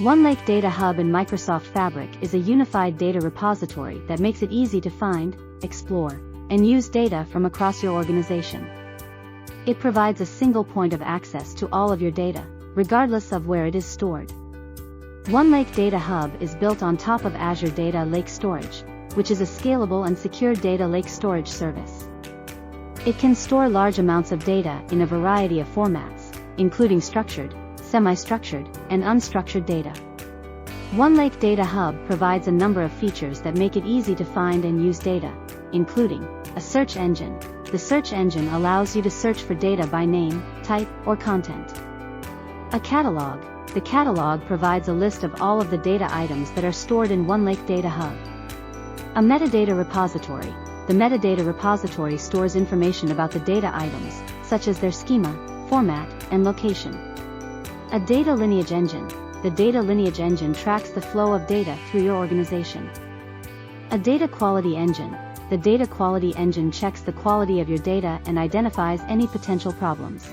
OneLake Data Hub in Microsoft Fabric is a unified data repository that makes it easy to find, explore, and use data from across your organization. It provides a single point of access to all of your data, regardless of where it is stored. OneLake Data Hub is built on top of Azure Data Lake Storage, which is a scalable and secure data lake storage service. It can store large amounts of data in a variety of formats, including structured, semi-structured, and unstructured data. OneLake Data Hub provides a number of features that make it easy to find and use data, including a search engine. The search engine allows you to search for data by name, type, or content. A catalog. The catalog provides a list of all of the data items that are stored in OneLake Data Hub. A metadata repository. The metadata repository stores information about the data items, such as their schema, format, and location. A data lineage engine. The data lineage engine tracks the flow of data through your organization. A data quality engine. The data quality engine checks the quality of your data and identifies any potential problems.